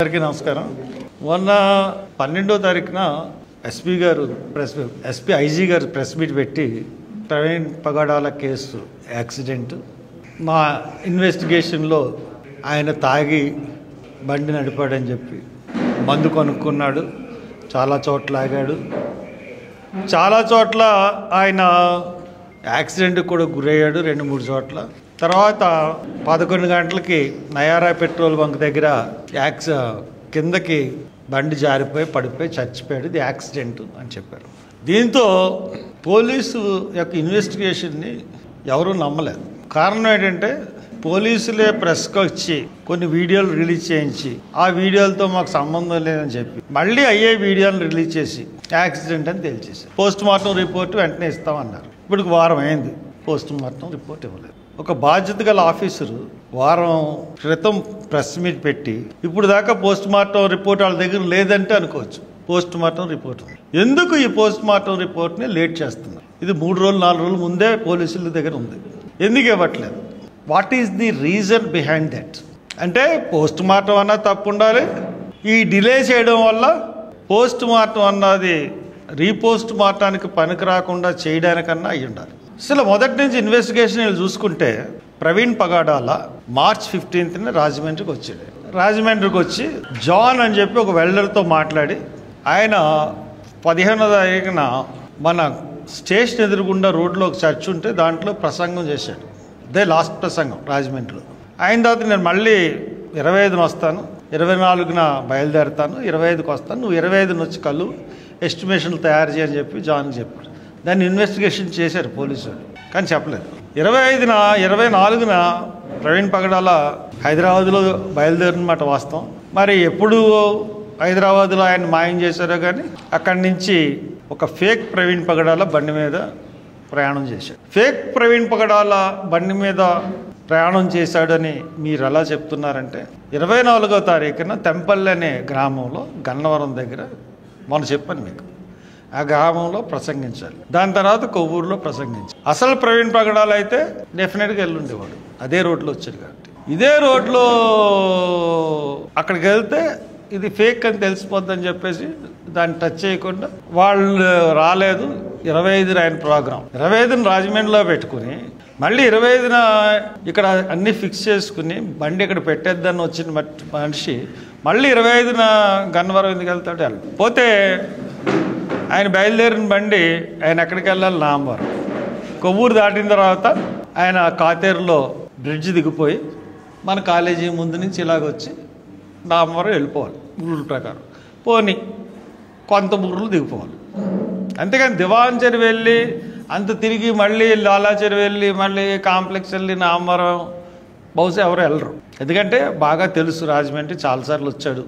అందరికీ నమస్కారం. మొన్న 12వ తారీఖున ఎస్పీ ఐజీ గారు ప్రెస్ మీట్ పెట్టి ప్రవీణ్ పగడాల కేసు యాక్సిడెంట్, మా ఇన్వెస్టిగేషన్లో ఆయన తాగి బండి నడిపాడని చెప్పి మందు కొనుక్కున్నాడు, చాలా చోట్ల ఆగాడు, చాలా చోట్ల ఆయన యాక్సిడెంట్కి కూడా గురయ్యాడు 2-3 చోట్ల. తర్వాత 11 గంటలకి నయారా పెట్రోల్ బంక్ దగ్గర కిందకి బండి జారిపోయి పడిపోయి చచ్చిపోయాడు, ఇది యాక్సిడెంట్ అని చెప్పారు. దీంతో పోలీసు యొక్క ఇన్వెస్టిగేషన్ని ఎవరూ నమ్మలేదు. కారణం ఏంటంటే పోలీసులే ప్రెస్కి వచ్చి కొన్ని వీడియోలు రిలీజ్ చేయించి ఆ వీడియోలతో మాకు సంబంధం లేదని చెప్పి మళ్ళీ అయ్యే వీడియోలను రిలీజ్ చేసి యాక్సిడెంట్ అని తేల్చేసి పోస్ట్ మార్టం రిపోర్ట్ వెంటనే ఇస్తామన్నారు. ఇప్పుడు వారం అయింది, పోస్ట్ మార్టం రిపోర్ట్ ఇవ్వలేదు. ఒక బాధ్యత గల ఆఫీసరు వారం క్రితం ప్రెస్ మీట్ పెట్టి ఇప్పుడు దాకా పోస్ట్ మార్టం రిపోర్ట్ వాళ్ళ దగ్గర లేదంటే అనుకోవచ్చు. పోస్ట్ మార్టం రిపోర్ట్ ఎందుకు ఈ పోస్ట్ మార్టం రిపోర్ట్ని లేట్ చేస్తున్నారు? ఇది 3-4 రోజుల ముందే పోలీసుల దగ్గర ఉంది, ఎందుకు ఇవ్వట్లేదు? What is the reason behind that? అంటే పోస్ట్ మార్టం అన్నది తప్పు ఉండాలి, ఈ డిలే చేయడం వల్ల పోస్ట్ మార్టం అన్నది రీపోస్ట్ మార్టానికి పనికి రాకుండా చేయడానికన్నా అయ్యి ఉండాలి. అసలు మొదటి నుంచి ఇన్వెస్టిగేషన్ చూసుకుంటే ప్రవీణ్ పగడాల మార్చ్ 15న రాజమండ్రికి వచ్చాడు. రాజమండ్రికి వచ్చి జాన్ అని చెప్పి ఒక వెల్డర్తో మాట్లాడి ఆయన 15వ తారీఖున మన స్టేషన్ ఎదురుగుండా రోడ్లో ఒక చర్చ్ ఉంటే దాంట్లో ప్రసంగం చేశాడు. అదే లాస్ట్ ప్రసంగం రాజమండ్రిలో. అయిన తర్వాత నేను మళ్ళీ 25న వస్తాను, 24న బయలుదేరుతాను, 25కి వస్తాను, నువ్వు 25న వచ్చి కళ్ళు ఎస్టిమేషన్లు తయారు చేయని చెప్పి జాన్కి చెప్పాడు. దాన్ని ఇన్వెస్టిగేషన్ చేశారు పోలీసులు, కానీ చెప్పలేదు. 24న ప్రవీణ్ పగడాల హైదరాబాద్లో బయలుదేరినమాట వాస్తవం. మరి ఎప్పుడు హైదరాబాద్లో ఆయన మాయం చేశారో కానీ అక్కడి నుంచి ఒక ఫేక్ ప్రవీణ్ పగడాల బండి మీద ప్రయాణం చేశాడు. ఫేక్ ప్రవీణ్ పగడాల బండి మీద ప్రయాణం చేశాడని మీరు ఎలా చెప్తున్నారంటే 24వ తారీఖున తెంపల్లి అనే గ్రామంలో గన్నవరం దగ్గర మొన్న చెప్పాను మీకు, ఆ గ్రామంలో ప్రసంగించాలి. దాని తర్వాత కొవ్వూరులో ప్రసంగించాలి. అసలు ప్రవీణ్ పగడాల అయితే డెఫినెట్గా వెళ్ళుండేవాడు, అదే రోడ్లో వచ్చాడు కాబట్టి. ఇదే రోడ్లో అక్కడికి వెళ్తే ఇది ఫేక్ అని తెలిసిపోద్దని చెప్పేసి దాన్ని టచ్ చేయకుండా వాళ్ళు రాలేదు. 25న ఆయన ప్రోగ్రాం, 25న రాజమండ్రిలో పెట్టుకుని మళ్ళీ 25న ఇక్కడ అన్నీ ఫిక్స్ చేసుకుని బండి ఇక్కడ పెట్టేద్దని వచ్చిన మనిషి మళ్ళీ 25న గన్నవరం ఎందుకు వెళ్తాడు? పోతే ఆయన బయలుదేరిన బండి ఆయన ఎక్కడికి వెళ్ళాలి? నాంబరం. కొవ్వూరు దాటిన తర్వాత ఆయన కాతేరులో బ్రిడ్జ్ దిగిపోయి మన కాలేజీ ముందు నుంచి ఇలాగొచ్చి నాంబరం వెళ్ళిపోవాలి ఊరు ప్రకారం. పోనీ కొంత ఊర్లు దిగిపోవాలి, అంతేకాని దివాంచరి వెళ్ళి అంత తిరిగి మళ్ళీ లాలాచరి వెళ్ళి మళ్ళీ కాంప్లెక్స్ వెళ్ళి నాంబరం బహుశా ఎవరు వెళ్ళరు. ఎందుకంటే బాగా తెలుసు రాజమండ్రి చాలాసార్లు వచ్చాడు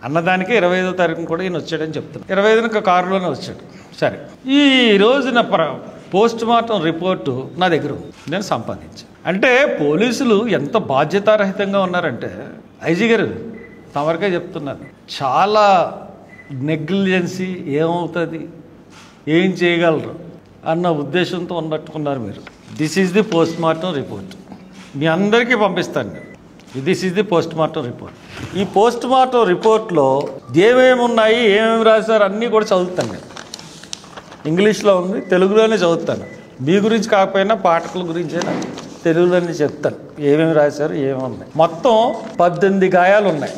అన్నదానికి 25వ తారీఖున కూడా ఈయన వచ్చాడని చెప్తున్నాను. 25న కారులోనే వచ్చాడు. సరే, ఈ రోజున పోస్ట్ మార్టం రిపోర్టు నా దగ్గర నేను సంపాదించాను. అంటే పోలీసులు ఎంత బాధ్యతారహితంగా ఉన్నారంటే, ఐజీ గారు తమరికే చెప్తున్నారు, చాలా నెగ్లిజెన్సీ, ఏమవుతుంది, ఏం చేయగలరు అన్న ఉద్దేశంతో ఉన్నట్టుకున్నారు మీరు. This is the post mortem report, మీ అందరికీ పంపిస్తాను నేను. This is the post mortem report. ఈ పోస్ట్ మార్టం రిపోర్ట్లో ఏమేమి ఉన్నాయి, ఏమేమి రాశారు అన్నీ కూడా చదువుతాను నేను. ఇంగ్లీష్లో ఉంది, తెలుగులోనే చదువుతాను. మీ గురించి కాకపోయినా పాఠకుల గురించైనా తెలుగులోనే చెప్తాను ఏమేమి రాశారు, ఏమేమి ఉన్నాయి. మొత్తం 18 గాయాలు ఉన్నాయి.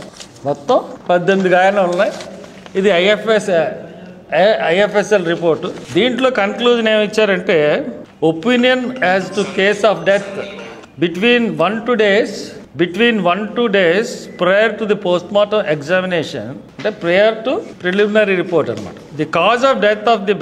మొత్తం 18 గాయాలు ఉన్నాయి. ఇది ఐఎఫ్ఎస్ఎల్ రిపోర్టు. దీంట్లో కన్క్లూజన్ ఏమి ఇచ్చారంటే, opinion as to case of death between 1-2 days prior to the postmortem examination, prior to preliminary report anamata. The cause of death of the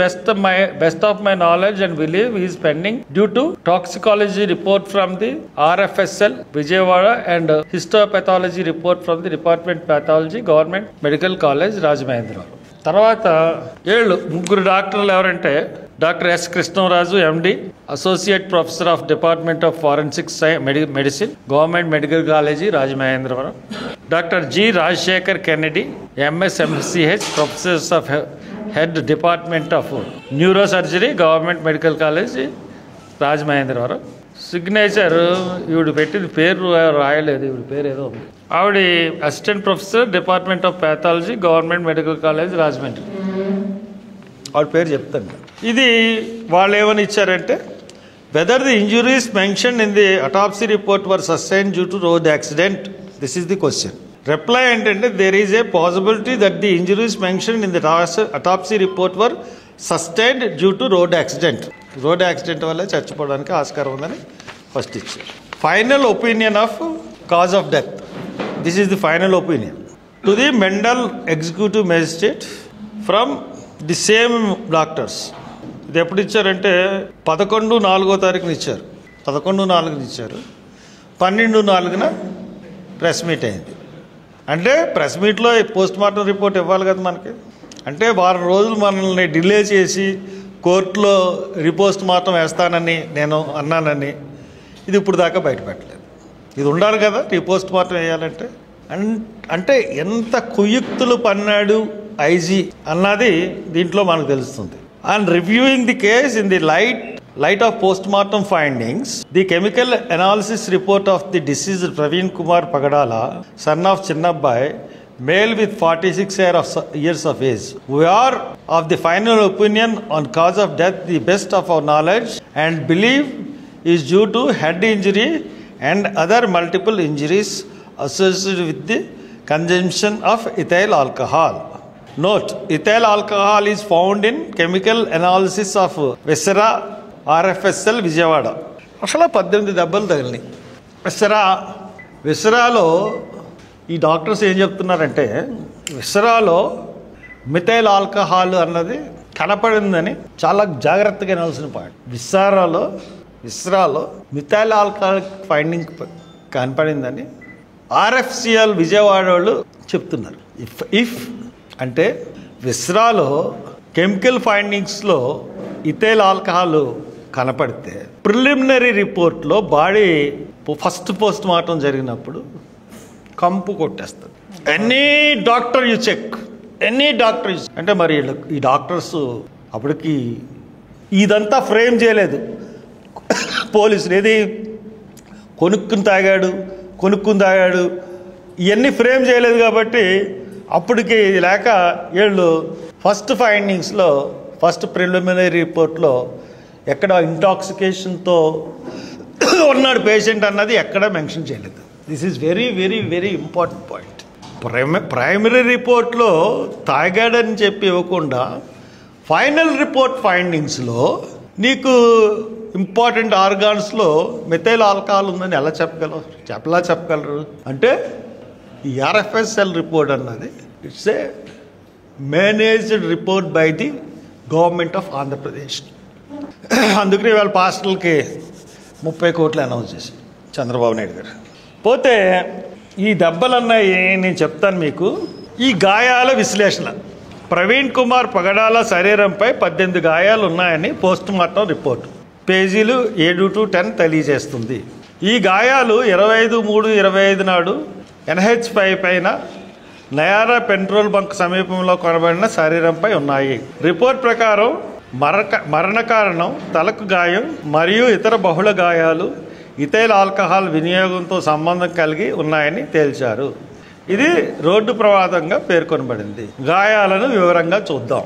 best of my knowledge and belief is pending due to toxicology report from the RFSL Vijayawada and histopathology report from the Department of Pathology, Government Medical College, Rajamahendra. తర్వాత 3 డాక్టర్లు ఎవరంటే doctor S Krishnaraju MD, associate professor of department of forensic medicine, government medical college, Rajamahendravaram. Doctor G Rajasekhar Kennedy, MS MCH, professors of head department of neurosurgery, government medical college, Rajamahendravaram. Signature ఈవిడ పెట్టిన పేరు రాయలేదు, ఈవిడ పేరు ఏదో ఉంది. ఆవిడ assistant professor, department of pathology, government medical college, Rajahmundry. ఆవిడ పేరు చెప్తాను. ఇది వాళ్ళు ఏమని ఇచ్చారంటే, whether the injuries mention in the autopsy report were sustain due to road accident, this is the question. Reply ఏంటంటే, there is a possibility that the injuries mention in the autopsy report were sustained due to road accident. Road accident వల్ల చచ్చిపోవడానికి ఆస్కారం ఉందని first ఇచ్చారు. Final opinion of cause of death, this is the final opinion to the mandal executive magistrate from the same doctors. ఇది ఎప్పుడు ఇచ్చారంటే 11/4 ఇచ్చారు. 11/4 ఇచ్చారు. 12/4 ప్రెస్ మీట్ అయింది. అంటే ప్రెస్ మీట్లో పోస్ట్ మార్టం రిపోర్ట్ ఇవ్వాలి కదా మనకి. అంటే వారం రోజులు మనల్ని డిలే చేసి కోర్టులో రిపోస్ట్ మార్టం వేస్తానని నేను అన్నానని ఇది ఇప్పుడు దాకా బయటపెట్టలేదు. ఇది ఉండాలి కదా రిపోస్ట్ మార్టం వేయాలంటే. అంటే ఎంత కుయుక్తులు పన్నాడు ఐజీ అన్నది దీంట్లో మనకు తెలుస్తుంది. And reviewing the case in the light of post-mortem findings, the chemical analysis report of the deceased Praveen Kumar Pagadala, son of Chinnabbai, male with 46 years of age. We are of the final opinion on cause of death, the best of our knowledge, and believe is due to head injury and other multiple injuries associated with the consumption of ethyl alcohol. Note, ethyl alcohol is found in chemical analysis of viscera RFSL Vijayawada. అసలు 18 దెబ్బలు తగిలినాయి విసరాలో. ఈ doctors ఏం చెప్తున్నారంటే, విసరాలో methyl alcohol అన్నది కనపడిందని చాలా జాగ్రత్తగా వినాల్సిన పాయింట్. విసరాలో మిథైల్ ఆల్కహాల్ ఫైండింగ్ కనపడిందని RFCL విజయవాడ వాళ్ళు చెప్తున్నారు. ఇఫ్ అంటే విసరాలో కెమికల్ ఫైండింగ్స్లో ఇథైల్ ఆల్కహాల్ కనపడితే ప్రిలిమినరీ రిపోర్ట్లో బాడీ ఫస్ట్ పోస్ట్ మార్టం జరిగినప్పుడు కంపు కొట్టేస్తుంది. ఎనీ డాక్టర్ యూ చెక్ అంటే మరి ఈ డాక్టర్స్ అప్పటికి ఇదంతా ఫ్రేమ్ చేయలేదు పోలీసులు. ఏది కొనుక్కుని తాగాడు ఇవన్నీ ఫ్రేమ్ చేయలేదు కాబట్టి అప్పటికి లేక వీళ్ళు ఫస్ట్ ఫైండింగ్స్లో ఫస్ట్ ప్రిలిమినరీ రిపోర్ట్లో ఎక్కడ ఇంటాక్సికేషన్తో ఉన్నాడు పేషెంట్ అన్నది ఎక్కడ మెన్షన్ చేయలేదు. This is very very very important point. Primary రిపోర్ట్లో తాగాడని చెప్పి ఇవ్వకుండా ఫైనల్ రిపోర్ట్ ఫైండింగ్స్లో నీకు ఇంపార్టెంట్ ఆర్గాన్స్లో మిథైల్ ఆల్కహాల్ ఉందని ఎలా చెప్పగలరు అంటే ఈ RFSL రిపోర్ట్ అన్నది it's a managed report by the government of Andhra Pradesh. అందుకని వాళ్ళ పాస్టర్లకి 30 కోట్లు అనౌన్స్ చేసి చంద్రబాబు నాయుడు గారు. పోతే ఈ దెబ్బలన్నాయి నేను చెప్తాను మీకు. ఈ గాయాల విశ్లేషణ, ప్రవీణ్ కుమార్ పగడాల శరీరంపై 18 గాయాలు ఉన్నాయని పోస్ట్ మార్టం రిపోర్టు పేజీలు 7-10 తెలియజేస్తుంది. ఈ గాయాలు 25/3/25 నాడు NH5 పైన నయారా పెట్రోల్ బంక్ సమీపంలో కనబడిన శరీరంపై ఉన్నాయి. రిపోర్ట్ ప్రకారం మరణ కారణం తలకు గాయం మరియు ఇతర బహుళ గాయాలు ఇథైల్ ఆల్కహాల్ వినియోగంతో సంబంధం కలిగి ఉన్నాయని తేల్చారు. ఇది రోడ్డు ప్రమాదంగా పేర్కొనబడింది. గాయాలను వివరంగా చూద్దాం.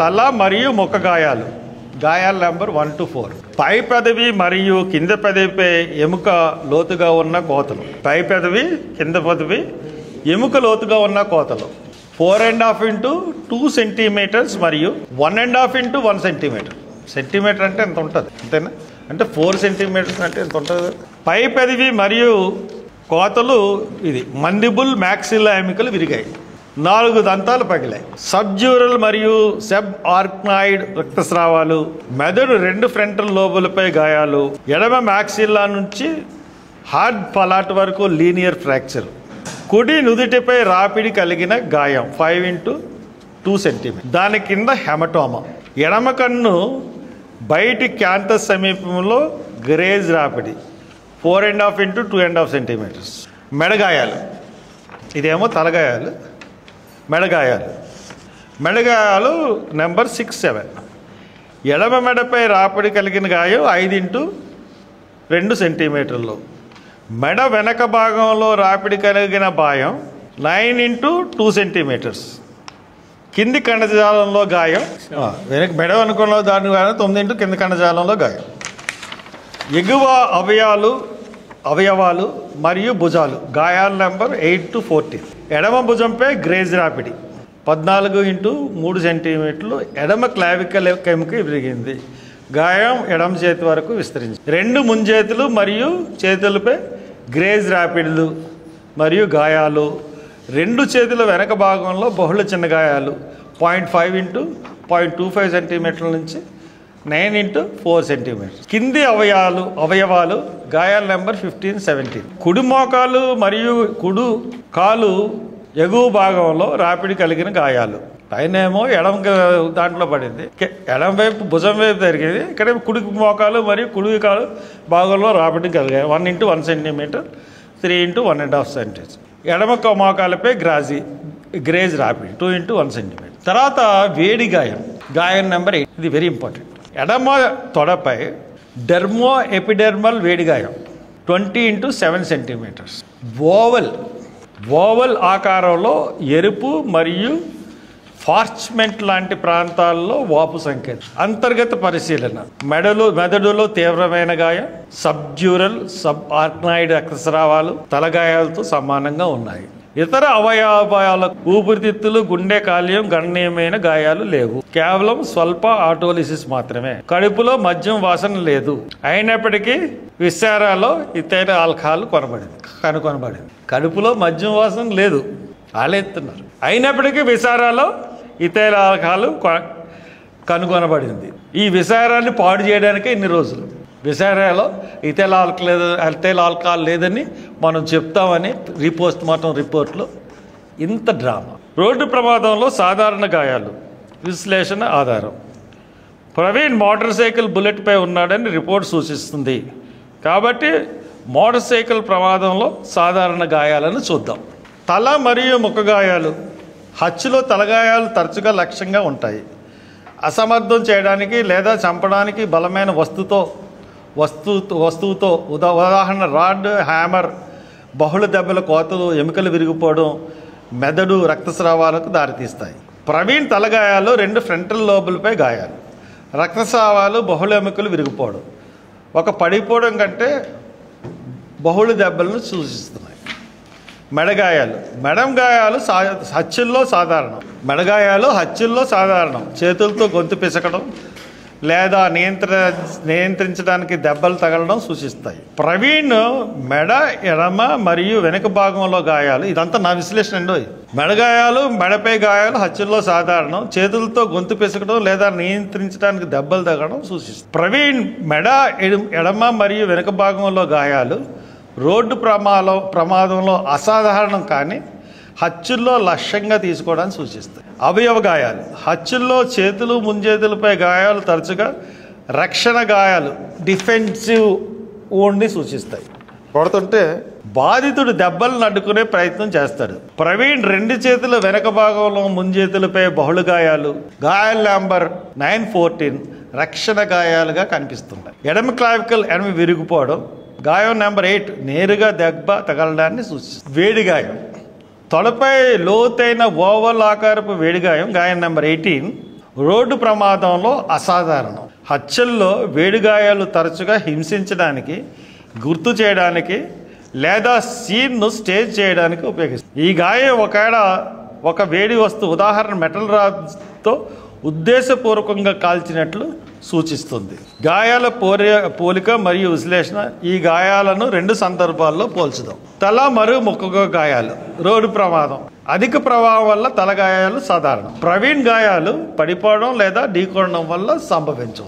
తల మరియు ముఖ గాయాలు నెంబర్ 1 to 4. పై పెదవి మరియు కింద పెదవిపై ఎముక లోతుగా ఉన్న కోతలు. పై పెదవి కింద పెదవి ఎముక లోతుగా ఉన్న కోతలు 4.5 into 2 centimeters మరియు 1.5 into 1 centimeter. సెంటీమీటర్ అంటే ఎంత ఉంటుంది అంతేనా? అంటే 4 centimeters అంటే ఎంత ఉంటుంది. పై పెదవి మరియు కోతలు ఇది మండిబుల్ మ్యాక్సిల్లా ఎముకలు విరిగాయి. 4 దంతాలు పగిలాయి. సబ్జ్యూరల్ మరియు సబ్ ఆర్క్నాయిడ్ రక్తస్రావాలు. మెదడు 2 ఫ్రంటల్ లోబులపై గాయాలు. ఎడమ మ్యాక్సిల్లా నుంచి హార్డ్ పలాట్ వరకు లీనియర్ ఫ్రాక్చర్. కుడి నుదుటిపై రాపిడి కలిగిన గాయం 5 into 2 centimeters. దాని కింద హెమటోమా. ఎడమ కన్ను బయటి క్యాంథస్ సమీపంలో గ్రేజ్ రాపిడి 4.5 into 2.5 centimeters. మెడగాయాలు, ఇదేమో తలగాయాలు. మెడగాయాలు నెంబర్ 6-7. ఎడమ మెడపై రాపిడి కలిగిన గాయం 5 into 2 సెంటీమీటర్లు. మెడ వెనక భాగంలో రాపిడి కలిగిన గాయం 9 × 2 సెంటీమీటర్స్. కింది కణజాలంలో గాయం వెనక మెడ వెనుకలో దాని 9 × కింది కణజాలంలో గాయం. ఎగువ అవయవాలు మరియు భుజాలు గాయాల నెంబర్ 8 to 14. ఎడమ భుజంపై గ్రేజ్ రాపిడి 14 × 3 సెంటీమీటర్లు. ఎడమ క్లావికల్ ఎముక విరిగింది. గాయం ఎడమ చేతి వరకు విస్తరించింది. 2 ముంజేతులు మరియు చేతులపై గ్రేజ్ రాపిడ్లు మరియు గాయాలు. 2 చేతుల వెనక భాగంలో బహుళ చిన్న గాయాలు 0.5 × 0.25 సెంటీమీటర్ల నుంచి 9 × 4 సెంటీమీటర్స్. కింది అవయవాలు గాయాల నెంబర్ 15, 17. కుడి మోకాలు మరియు కుడి కాలు ఎగువ భాగంలో రాపిడి కలిగిన గాయాలు. పైన ఏమో ఎడమ దాంట్లో పడింది, ఎడమ వైపు భుజం వైపు జరిగేది. ఇక్కడ కుడి మోకాలు మరియు కుడి కాలు భాగంలో రాపిడి కలిగాయి 1 × 1 సెంటీమీటర్, 3 × 1.5 సెంటీమీటర్. ఎడమ మోకాలపై గ్రేజ్ రాపిడి 2 × 1 సెంటీమీటర్. తర్వాత వేడి గాయం నెంబర్ 8. ఇది వెరీ ఇంపార్టెంట్. ఎడమ తొడపై డెర్మో ఎపిడెర్మల్ వేడి గాయం 20 × 7 సెంటీమీటర్స్. ఓవల్ ఆకారంలో ఎరుపు మరియు ఫార్చ్మెంట్ లాంటి ప్రాంతాల్లో వాపు సంకేతం. అంతర్గత పరిశీలన మెదడులో తీవ్రమైన గాయం, సబ్డ్యూరల్ ఆర్కనాయిడ్ రక్తస్రావాలు తలగాయాలతో సమానంగా ఉన్నాయి. ఇతర అవయవాలకు ఊపిరితిత్తులు, గుండె, కాలేయం గణనీయమైన గాయాలు లేవు. కేవలం స్వల్ప ఆటోలిసిస్ మాత్రమే. కడుపులో మద్యం వాసన లేదు. అయినప్పటికీ విశారాలో ఇతర ఆల్కహాల్ కనుగొనబడింది. కడుపులో మద్యం వాసన లేదు, ఆలెత్తున్నారు. అయినప్పటికీ విశారాలో ఇతర ఆల్కహాల్ కనుగొనబడింది. ఈ విశారాన్ని పాడు చేయడానికే ఇన్ని రోజులు. విశారాలో ఇథైల్ ఆల్కహాల్ లేదని మనం చెప్తామని పోస్ట్ మార్టం రిపోర్ట్లో ఇంత డ్రామా. రోడ్డు ప్రమాదంలో సాధారణ గాయాలు విశ్లేషణ ఆధారం. ప్రవీణ్ మోటార్ సైకిల్ బుల్లెట్పై ఉన్నాడని రిపోర్ట్ సూచిస్తుంది. కాబట్టి మోటార్ సైకిల్ ప్రమాదంలో సాధారణ గాయాలను చూద్దాం. తల మరియు ముఖ గాయాలు. హత్యలో తలగాయాలు తరచుగా లక్ష్యంగా ఉంటాయి. అసమర్థం చేయడానికి లేదా చంపడానికి బలమైన వస్తువుతో ఉదాహరణ రాడ్, హ్యామర్, బహుళ దెబ్బల కోతలు, ఎముకలు విరిగిపోవడం, మెదడు రక్తస్రావాలకు దారితీస్తాయి. ప్రవీణ్ తలగాయాలు 2 ఫ్రంటల్ లోబులపై గాయాలు. రక్తస్రావాలు, బహుళ ఎముకలు విరిగిపోవడం ఒక పడిపోవడం కంటే బహుళ దెబ్బలను సూచిస్తున్నాయి. మెడగాయాలు హత్యల్లో సాధారణం. చేతులతో గొంతు పిసకడం లేదా నియంత్రించడానికి దెబ్బలు తగలడం సూచిస్తాయి. ప్రవీణ్ మెడ, ఎడమ మరియు వెనుక భాగంలో గాయాలు. ఇదంతా నా విశ్లేషణ అండి. మెడగాయాలు, మెడపై గాయాలు హత్యల్లో సాధారణం. చేతులతో గొంతు పిసకడం లేదా నియంత్రించడానికి దెబ్బలు తగలడం సూచిస్తాయి. ప్రవీణ్ మెడ, ఎడమ మరియు వెనుక భాగంలో గాయాలు రోడ్డు ప్రమాదంలో అసాధారణం కానీ హత్యల్లో లక్ష్యంగా తీసుకోవడానికి సూచిస్తాయి. అవయవ గాయాలు. హత్యల్లో చేతులు, ముంజేతులపై గాయాలు తరచుగా రక్షణ గాయాలు, డిఫెన్సివ్ ఓన్ని సూచిస్తాయి. కొడుతుంటే బాధితుడు దెబ్బలను అడ్డుకునే ప్రయత్నం చేస్తాడు. ప్రవీణ్ 2 చేతుల వెనక భాగంలో ముంజేతులపై బహుళ గాయాలు నెంబర్ 9-14 రక్షణ గాయాలుగా కనిపిస్తున్నాయి. ఎడమ క్లావికల్ విరిగిపోవడం గాయం నెంబర్ 8 నేరుగా దెబ్బ తగలడాన్ని సూచిస్తుంది. వేడి గాయం. తొడపై లోతైన ఓవల్ ఆకారపు వేడిగాయం గాయం నెంబర్ 18 రోడ్డు ప్రమాదంలో అసాధారణం. హత్యల్లో వేడిగాయాలు తరచుగా హింసించడానికి, గుర్తు చేయడానికి లేదా సీన్ను స్టేజ్ చేయడానికి ఉపయోగిస్తారు. ఈ గాయం ఒక వేడి వస్తువు ఉదాహరణ మెటల్ రాడ్తో ఉద్దేశపూర్వకంగా కాల్చినట్లు సూచిస్తుంది. గాయాల పోలిక మరియు విశ్లేషణ. ఈ గాయాలను 2 సందర్భాల్లో పోల్చుదాం. తల మరియు ముఖ గాయాలు. రోడ్డు ప్రమాదం. అధిక ప్రభావం వల్ల తల గాయాలు సాధారణం. ప్రవీణ్ గాయాలు పడిపోవడం లేదా ఢీకొనడం వల్ల సంభవించవు.